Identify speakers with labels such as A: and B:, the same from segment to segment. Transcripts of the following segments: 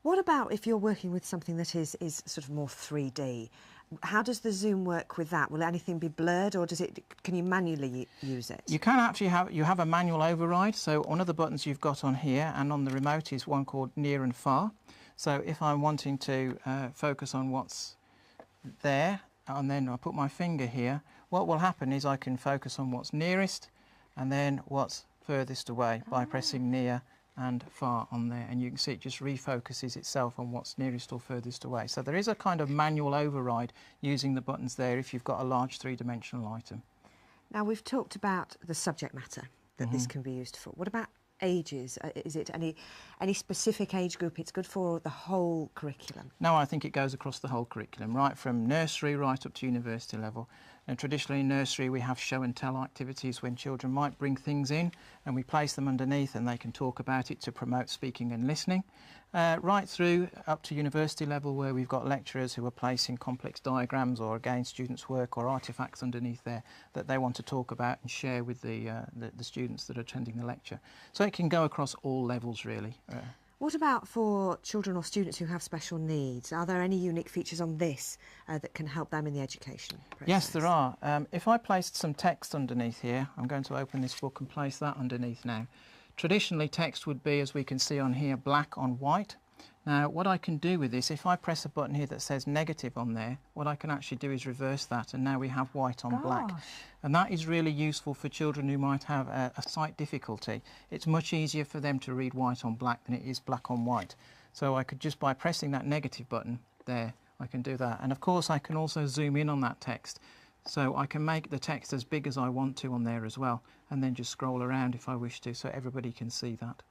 A: What about if you're working with something that is sort of more 3D? How does the zoom work with that? Will anything be blurred, or can you manually use it?
B: You can actually have a manual override. So one of the buttons you've got on here and on the remote is one called near and far. So if I'm wanting to focus on what's there, and then I put my finger here, what will happen is I can focus on what's nearest and then what's furthest away by pressing near and far on there, and you can see it just refocuses itself on what's nearest or furthest away. So there is a kind of manual override using the buttons there if you've got a large three-dimensional item.
A: Now, we've talked about the subject matter that this can be used for. What about ages? Is it any specific age group it's good for, or the whole curriculum?
B: No, I think it goes across the whole curriculum, right from nursery right up to university level. And traditionally in nursery we have show and tell activities when children might bring things in and we place them underneath and they can talk about it to promote speaking and listening. Right through up to university level, where we've got lecturers who are placing complex diagrams or again students' work or artefacts underneath there that they want to talk about and share with the students that are attending the lecture. So it can go across all levels really.
A: What about for children or students who have special needs? Are there any unique features on this that can help them in the education process?
B: Yes, there are. If I placed some text underneath here, I'm going to open this book and place that underneath now. Traditionally, text would be, as we can see on here, black on white. Now, what I can do with this, if I press a button here that says negative on there, what I can actually do is reverse that, and now we have white on black. And that is really useful for children who might have a sight difficulty. It's much easier for them to read white on black than it is black on white. So I could just, by pressing that negative button there, I can do that. And of course, I can also zoom in on that text. So I can make the text as big as I want to on there as well, and then just scroll around if I wish to, so everybody can see that.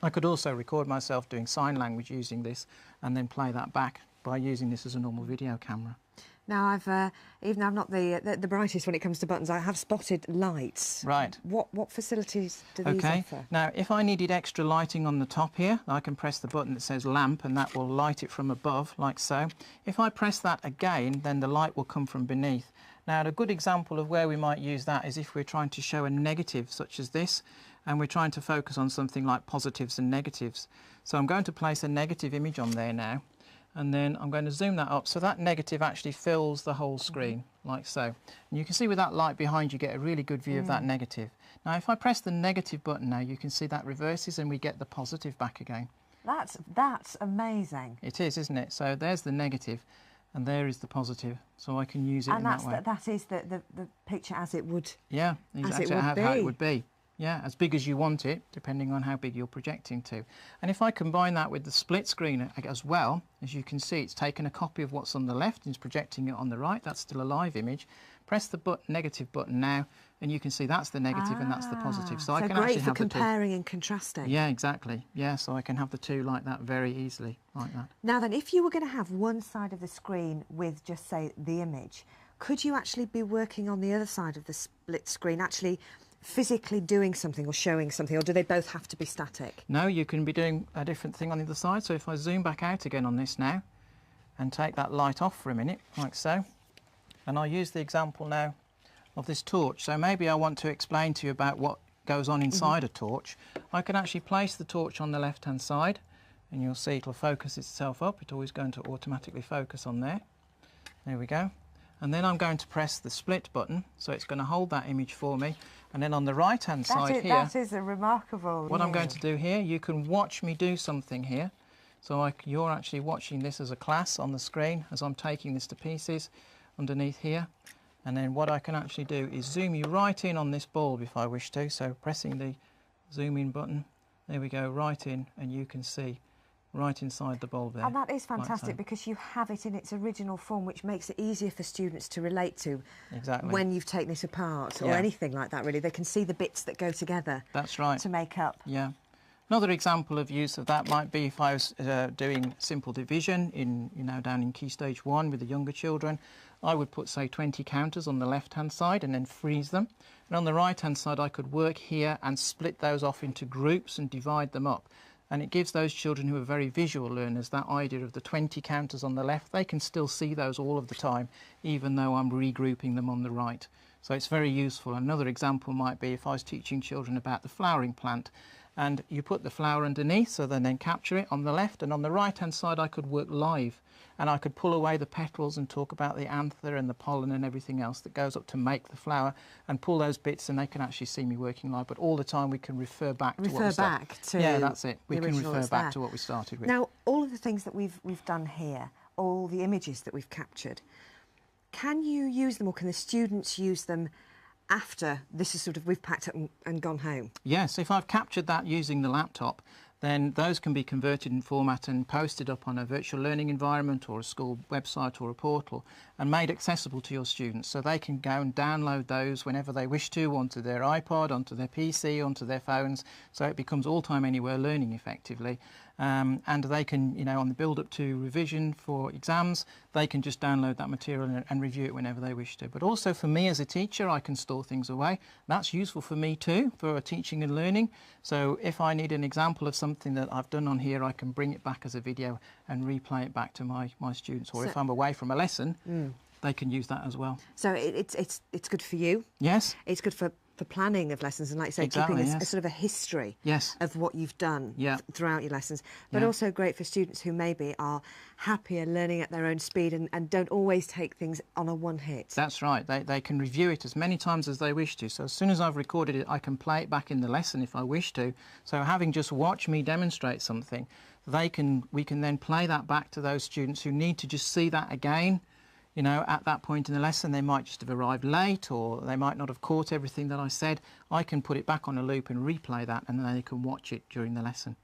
B: I could also record myself doing sign language using this and then play that back by using this as a normal video camera.
A: Now, even though I'm not the brightest when it comes to buttons, I have spotted lights.
B: Right.
A: What facilities do these offer?
B: Now, if I needed extra lighting on the top here, I can press the button that says lamp and that will light it from above, like so. If I press that again, then the light will come from beneath. Now, a good example of where we might use that is if we're trying to show a negative such as this, and we're trying to focus on something like positives and negatives. So I'm going to place a negative image on there now, and then I'm going to zoom that up so that negative actually fills the whole screen, like so. And you can see with that light behind you get a really good view of that negative. Now, if I press the negative button now, you can see that reverses and we get the positive back again.
A: That's amazing.
B: It is, isn't it? So there's the negative, and there is the positive, so I can use it in that way.
A: And that is the picture as it would.
B: Yeah, exactly how it would be. Yeah, as big as you want it, depending on how big you're projecting to. And if I combine that with the split screen as well, as you can see, it's taken a copy of what's on the left and is projecting it on the right. That's still a live image. Press the negative button now, and you can see that's the negative and that's the positive. So I can actually have the two.
A: Great for comparing and contrasting.
B: Yeah, exactly. Yeah, so I can have the two like that very easily, like that.
A: Now then, if you were going to have one side of the screen with just, say, the image, could you actually be working on the other side of the split screen, actually physically doing something or showing something, or do they both have to be static?
B: No, you can be doing a different thing on the other side. So if I zoom back out again on this now and take that light off for a minute, like so, and I'll use the example now of this torch. So maybe I want to explain to you about what goes on inside a torch. I can actually place the torch on the left-hand side, and you'll see it'll focus itself up. It's always going to automatically focus on there. There we go. And then I'm going to press the split button, so it's going to hold that image for me. And then on the right-hand side here...
A: That is a remarkable...
B: What I'm going to do here, you can watch me do something here. So you're actually watching this as a class on the screen as I'm taking this to pieces underneath here. And then what I can actually do is zoom you right in on this bulb if I wish to. So pressing the zoom in button, there we go, right in, and you can see right inside the bulb there.
A: And that is fantastic because you have it in its original form, which makes it easier for students to relate to.
B: Exactly.
A: When you've taken this apart or anything like that, really. They can see the bits that go together.
B: That's right.
A: To make up.
B: Yeah. Another example of use of that might be if I was doing simple division down in Key Stage 1 with the younger children. I would put, say, 20 counters on the left-hand side and then freeze them. And on the right-hand side, I could work here and split those off into groups and divide them up. And it gives those children who are very visual learners that idea of the 20 counters on the left. They can still see those all of the time, even though I'm regrouping them on the right. So it's very useful. Another example might be if I was teaching children about the flowering plant, and you put the flower underneath, so then capture it on the left, and on the right hand side I could work live, and I could pull away the petals and talk about the anther and the pollen and everything else that goes up to make the flower, and pull those bits, and they can actually see me working live. But all the time we can refer back to what we started. Yeah, that's it. We can refer back to what we started with.
A: Now, all of the things that we've done here, all the images that we've captured, can you use them, or can the students use them after this is sort of, we've packed up and gone home?
B: Yes, if I've captured that using the laptop, then those can be converted in format and posted up on a virtual learning environment or a school website or a portal, and made accessible to your students, so they can go and download those whenever they wish to, onto their iPod, onto their PC, onto their phones, so it becomes all time anywhere learning effectively. And they can, you know, on the build up to revision for exams, they can just download that material and review it whenever they wish to. But also for me as a teacher, I can store things away. That's useful for me too, for teaching and learning. So if I need an example of something that I've done on here, I can bring it back as a video and replay it back to my students. Or if I'm away from a lesson, they can use that as well.
A: So it's good for you.
B: Yes.
A: It's good for planning of lessons, and like you say,
B: Exactly,
A: keeping
B: yes.
A: a sort of a history
B: Yes.
A: of what you've done
B: Yeah.
A: throughout your lessons. But
B: Yeah.
A: also great for students who maybe are happier learning at their own speed and don't always take things on a one hit.
B: That's right. They can review it as many times as they wish to. So as soon as I've recorded it, I can play it back in the lesson if I wish to. So having just watched me demonstrate something, we can then play that back to those students who need to just see that again. You know, at that point in the lesson, they might just have arrived late, or they might not have caught everything that I said. I can put it back on a loop and replay that, and then they can watch it during the lesson.